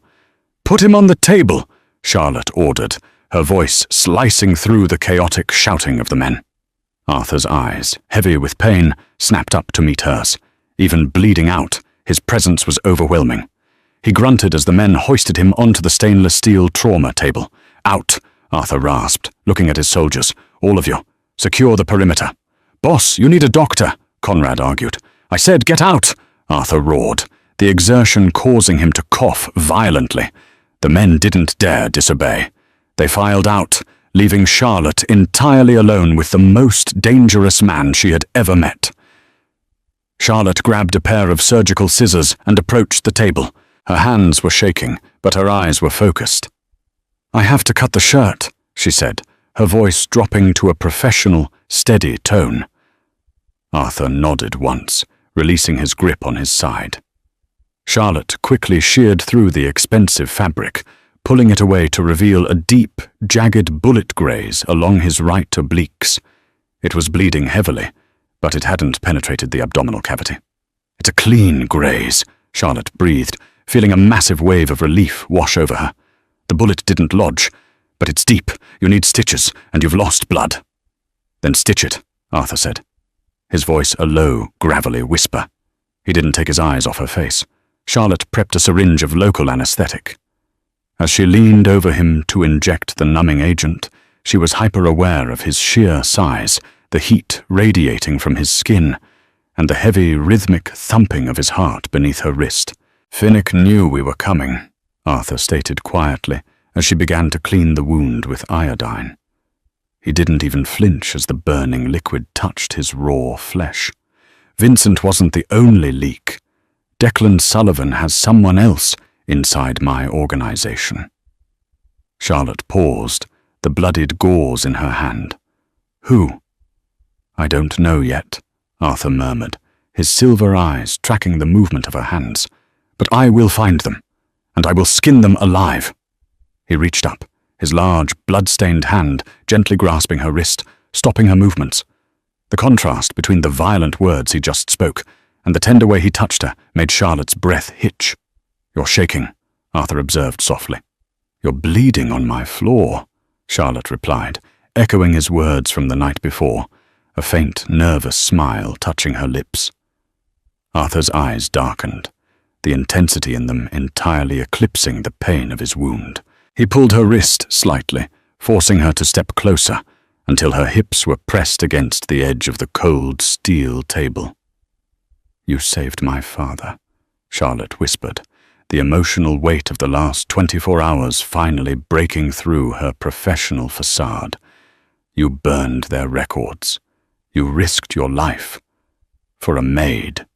"Put him on the table," Charlotte ordered, her voice slicing through the chaotic shouting of the men. Arthur's eyes, heavy with pain, snapped up to meet hers. Even bleeding out, his presence was overwhelming. He grunted as the men hoisted him onto the stainless steel trauma table. "Out," Arthur rasped, looking at his soldiers. "All of you, secure the perimeter." "Boss, you need a doctor," Conrad argued. "I said get out," Arthur roared, the exertion causing him to cough violently. The men didn't dare disobey. They filed out, leaving Charlotte entirely alone with the most dangerous man she had ever met. Charlotte grabbed a pair of surgical scissors and approached the table. Her hands were shaking, but her eyes were focused. "I have to cut the shirt," she said, her voice dropping to a professional, steady tone. Arthur nodded once, releasing his grip on his side. Charlotte quickly sheared through the expensive fabric, pulling it away to reveal a deep, jagged bullet graze along his right obliques. It was bleeding heavily, but it hadn't penetrated the abdominal cavity. "It's a clean graze," Charlotte breathed, feeling a massive wave of relief wash over her. "The bullet didn't lodge, but it's deep. You need stitches, and you've lost blood." "Then stitch it," Arthur said, his voice a low, gravelly whisper. He didn't take his eyes off her face. Charlotte prepped a syringe of local anesthetic. As she leaned over him to inject the numbing agent, she was hyper-aware of his sheer size, the heat radiating from his skin, and the heavy, rhythmic thumping of his heart beneath her wrist. "Finnick knew we were coming," Arthur stated quietly, as she began to clean the wound with iodine. He didn't even flinch as the burning liquid touched his raw flesh. "Vincent wasn't the only leak. Declan Sullivan has someone else inside my organization." Charlotte paused, the bloodied gauze in her hand. "Who?" "I don't know yet," Arthur murmured, his silver eyes tracking the movement of her hands. "But I will find them, and I will skin them alive." He reached up, his large, blood-stained hand gently grasping her wrist, stopping her movements. The contrast between the violent words he just spoke and the tender way he touched her made Charlotte's breath hitch. "You're shaking," Arthur observed softly. "You're bleeding on my floor," Charlotte replied, echoing his words from the night before, a faint, nervous smile touching her lips. Arthur's eyes darkened, the intensity in them entirely eclipsing the pain of his wound. He pulled her wrist slightly, forcing her to step closer, until her hips were pressed against the edge of the cold steel table. "You saved my father," Charlotte whispered, the emotional weight of the last 24 hours finally breaking through her professional facade. "You burned their records. You risked your life. For a maid."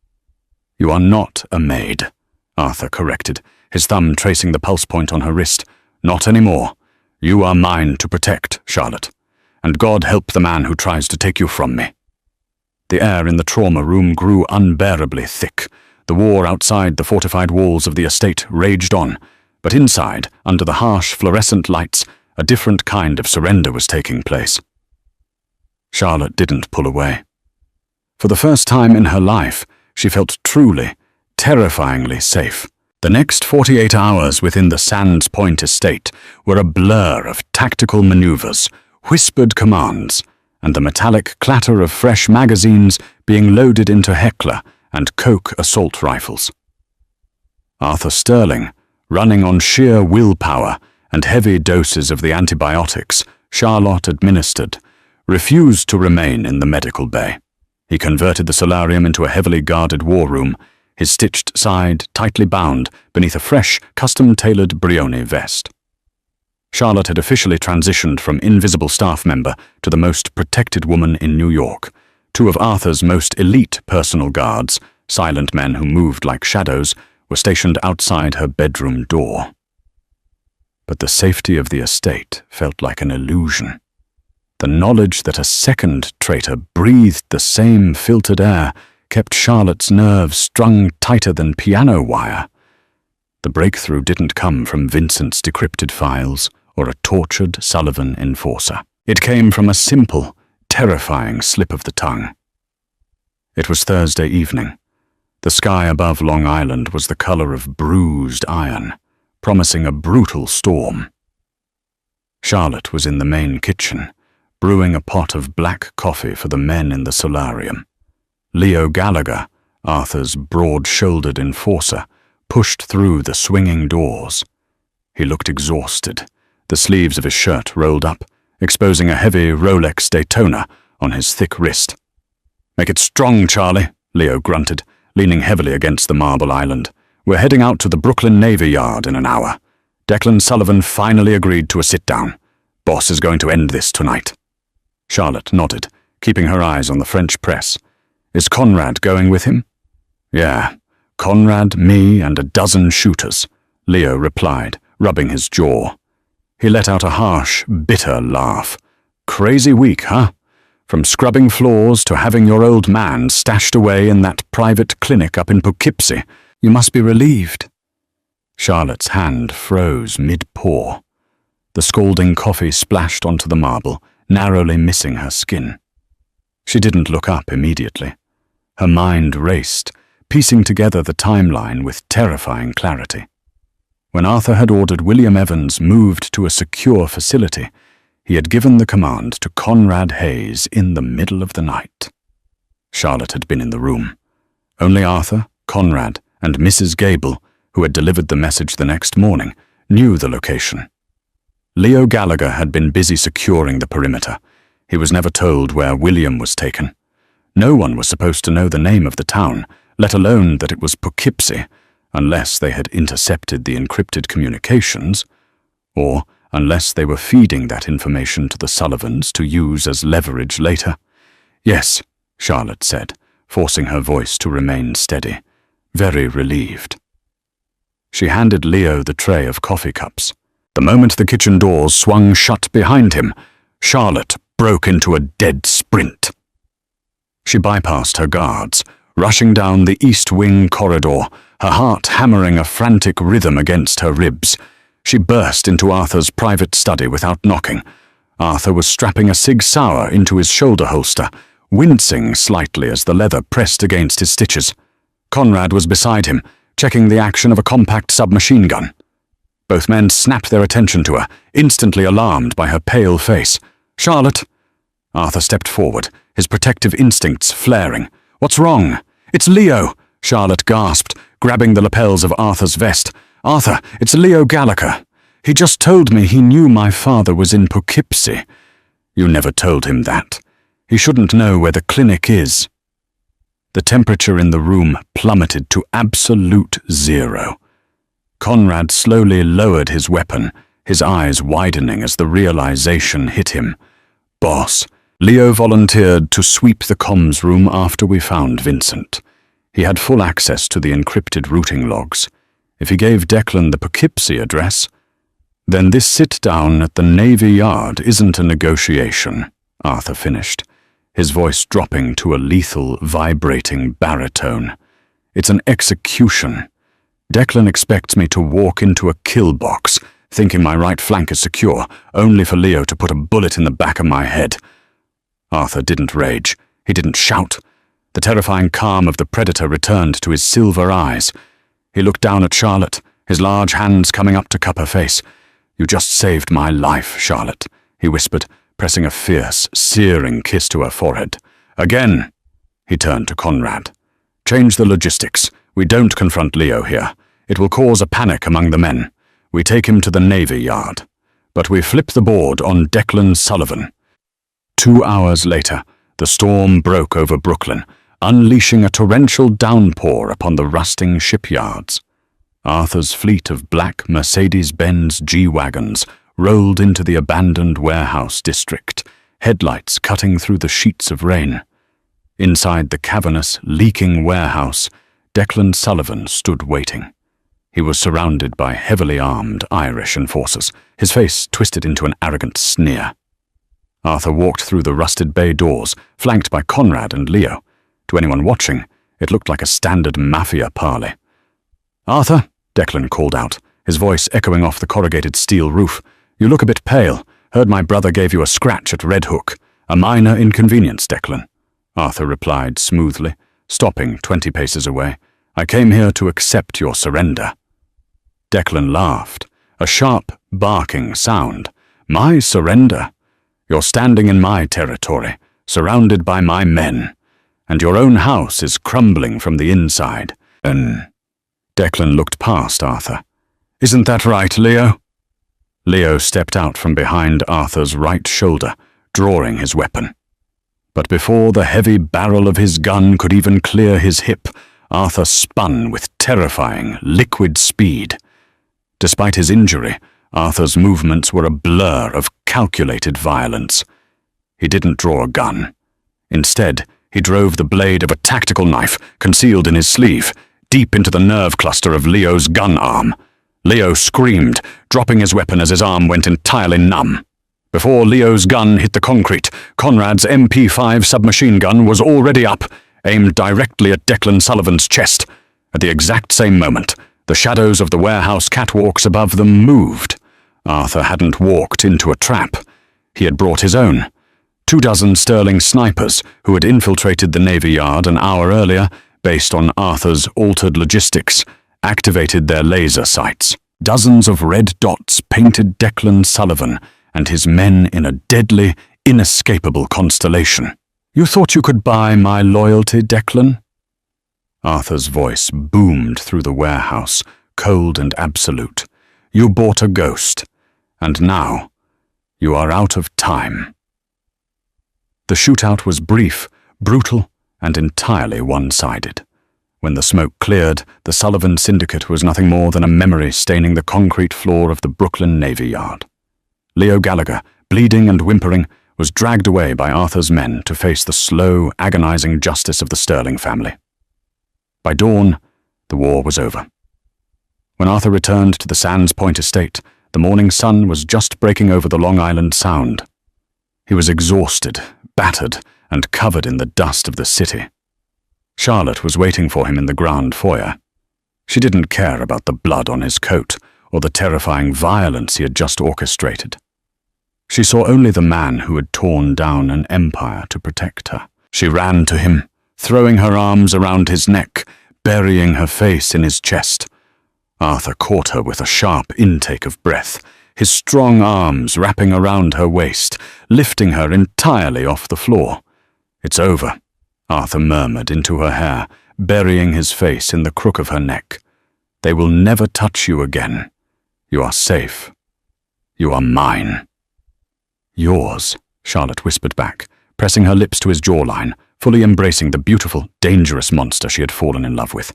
"You are not a maid," Arthur corrected, his thumb tracing the pulse point on her wrist. "Not anymore. You are mine to protect, Charlotte. And God help the man who tries to take you from me." The air in the trauma room grew unbearably thick. The war outside the fortified walls of the estate raged on, but inside, under the harsh fluorescent lights, a different kind of surrender was taking place. Charlotte didn't pull away. For the first time in her life, she felt truly, terrifyingly safe. The next 48 hours within the Sands Point estate were a blur of tactical maneuvers, whispered commands, and the metallic clatter of fresh magazines being loaded into Heckler and Coke assault rifles. Arthur Sterling, running on sheer willpower and heavy doses of the antibiotics Charlotte administered, refused to remain in the medical bay. He converted the solarium into a heavily guarded war room, his stitched side tightly bound beneath a fresh, custom-tailored Brioni vest. Charlotte had officially transitioned from invisible staff member to the most protected woman in New York. Two of Arthur's most elite personal guards, silent men who moved like shadows, were stationed outside her bedroom door. But the safety of the estate felt like an illusion. The knowledge that a second traitor breathed the same filtered air kept Charlotte's nerves strung tighter than piano wire. The breakthrough didn't come from Vincent's decrypted files or a tortured Sullivan enforcer. It came from a simple, terrifying slip of the tongue. It was Thursday evening. The sky above Long Island was the color of bruised iron, promising a brutal storm. Charlotte was in the main kitchen, brewing a pot of black coffee for the men in the solarium. Leo Gallagher, Arthur's broad-shouldered enforcer, pushed through the swinging doors. He looked exhausted, the sleeves of his shirt rolled up, exposing a heavy Rolex Daytona on his thick wrist. "Make it strong, Charlie," Leo grunted, leaning heavily against the marble island. "We're heading out to the Brooklyn Navy Yard in an hour. Declan Sullivan finally agreed to a sit-down. Boss is going to end this tonight." Charlotte nodded, keeping her eyes on the French press. "Is Conrad going with him?" "Yeah, Conrad, me, and a dozen shooters," Leo replied, rubbing his jaw. He let out a harsh, bitter laugh. "Crazy week, huh? From scrubbing floors to having your old man stashed away in that private clinic up in Poughkeepsie. You must be relieved." Charlotte's hand froze mid-pour. The scalding coffee splashed onto the marble, narrowly missing her skin. She didn't look up immediately. Her mind raced, piecing together the timeline with terrifying clarity. When Arthur had ordered William Evans moved to a secure facility, he had given the command to Conrad Hayes in the middle of the night. Charlotte had been in the room. Only Arthur, Conrad, and Mrs. Gable, who had delivered the message the next morning, knew the location. Leo Gallagher had been busy securing the perimeter. He was never told where William was taken. No one was supposed to know the name of the town, let alone that it was Poughkeepsie, unless they had intercepted the encrypted communications, or unless they were feeding that information to the Sullivans to use as leverage later. "Yes," Charlotte said, forcing her voice to remain steady, very relieved. She handed Leo the tray of coffee cups. The moment the kitchen doors swung shut behind him, Charlotte broke into a dead sprint. She bypassed her guards, rushing down the East Wing corridor, her heart hammering a frantic rhythm against her ribs. She burst into Arthur's private study without knocking. Arthur was strapping a Sig Sauer into his shoulder holster, wincing slightly as the leather pressed against his stitches. Conrad was beside him, checking the action of a compact submachine gun. Both men snapped their attention to her, instantly alarmed by her pale face. "Charlotte!" Arthur stepped forward, his protective instincts flaring. "What's wrong?" "It's Leo!" Charlotte gasped, grabbing the lapels of Arthur's vest. "Arthur, it's Leo Gallagher. He just told me he knew my father was in Poughkeepsie." "You never told him that. He shouldn't know where the clinic is." The temperature in the room plummeted to absolute zero. Conrad slowly lowered his weapon, his eyes widening as the realization hit him. "Boss, Leo volunteered to sweep the comms room after we found Vincent. He had full access to the encrypted routing logs. If he gave Declan the Poughkeepsie address, then this sit-down at the Navy Yard isn't a negotiation," Arthur finished, his voice dropping to a lethal, vibrating baritone. "It's an execution. Declan expects me to walk into a kill box, thinking my right flank is secure, only for Leo to put a bullet in the back of my head." Arthur didn't rage. He didn't shout. The terrifying calm of the predator returned to his silver eyes. He looked down at Charlotte, his large hands coming up to cup her face. "You just saved my life, Charlotte," he whispered, pressing a fierce, searing kiss to her forehead. "Again." He turned to Conrad. "Change the logistics. We don't confront Leo here. It will cause a panic among the men. We take him to the Navy Yard. But we flip the board on Declan Sullivan." 2 hours later, the storm broke over Brooklyn, unleashing a torrential downpour upon the rusting shipyards. Arthur's fleet of black Mercedes-Benz G-Wagons rolled into the abandoned warehouse district, headlights cutting through the sheets of rain. Inside the cavernous, leaking warehouse, Declan Sullivan stood waiting. He was surrounded by heavily armed Irish enforcers, his face twisted into an arrogant sneer. Arthur walked through the rusted bay doors, flanked by Conrad and Leo. To anyone watching, it looked like a standard Mafia parley. "Arthur," Declan called out, his voice echoing off the corrugated steel roof, "you look a bit pale. Heard my brother gave you a scratch at Red Hook. A minor inconvenience, Declan," Arthur replied smoothly, stopping 20 paces away. "I came here to accept your surrender." Declan laughed, a sharp, barking sound. "My surrender? You're standing in my territory, surrounded by my men, and your own house is crumbling from the inside." Declan looked past Arthur. "Isn't that right, Leo?" Leo stepped out from behind Arthur's right shoulder, drawing his weapon. But before the heavy barrel of his gun could even clear his hip, Arthur spun with terrifying, liquid speed. Despite his injury, Arthur's movements were a blur of calculated violence. He didn't draw a gun. Instead, he drove the blade of a tactical knife, concealed in his sleeve, deep into the nerve cluster of Leo's gun arm. Leo screamed, dropping his weapon as his arm went entirely numb. Before Leo's gun hit the concrete, Conrad's MP5 submachine gun was already up, aimed directly at Declan Sullivan's chest. At the exact same moment, the shadows of the warehouse catwalks above them moved. Arthur hadn't walked into a trap. He had brought his own. 24 Sterling snipers, who had infiltrated the Navy Yard an hour earlier, based on Arthur's altered logistics, activated their laser sights. Dozens of red dots painted Declan Sullivan and his men in a deadly, inescapable constellation. "You thought you could buy my loyalty, Declan?" Arthur's voice boomed through the warehouse, cold and absolute. "You bought a ghost, and now you are out of time." The shootout was brief, brutal, and entirely one-sided. When the smoke cleared, the Sullivan Syndicate was nothing more than a memory staining the concrete floor of the Brooklyn Navy Yard. Leo Gallagher, bleeding and whimpering, was dragged away by Arthur's men to face the slow, agonizing justice of the Sterling family. By dawn, the war was over. When Arthur returned to the Sands Point estate, the morning sun was just breaking over the Long Island Sound. He was exhausted, battered, and covered in the dust of the city. Charlotte was waiting for him in the grand foyer. She didn't care about the blood on his coat or the terrifying violence he had just orchestrated. She saw only the man who had torn down an empire to protect her. She ran to him, throwing her arms around his neck, burying her face in his chest. Arthur caught her with a sharp intake of breath, his strong arms wrapping around her waist, lifting her entirely off the floor. "It's over," Arthur murmured into her hair, burying his face in the crook of her neck. "They will never touch you again. You are safe. You are mine." "Yours," Charlotte whispered back, pressing her lips to his jawline, fully embracing the beautiful, dangerous monster she had fallen in love with.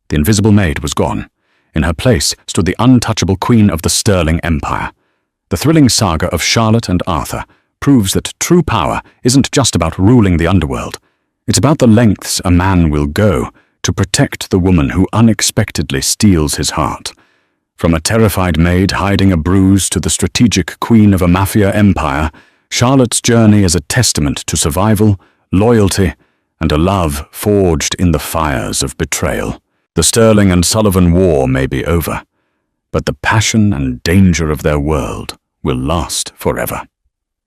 The invisible maid was gone. In her place stood the untouchable queen of the Sterling Empire. The thrilling saga of Charlotte and Arthur proves that true power isn't just about ruling the underworld. It's about the lengths a man will go to protect the woman who unexpectedly steals his heart. From a terrified maid hiding a bruise to the strategic queen of a mafia empire, Charlotte's journey is a testament to survival, loyalty, and a love forged in the fires of betrayal. The Sterling and Sullivan war may be over, but the passion and danger of their world will last forever.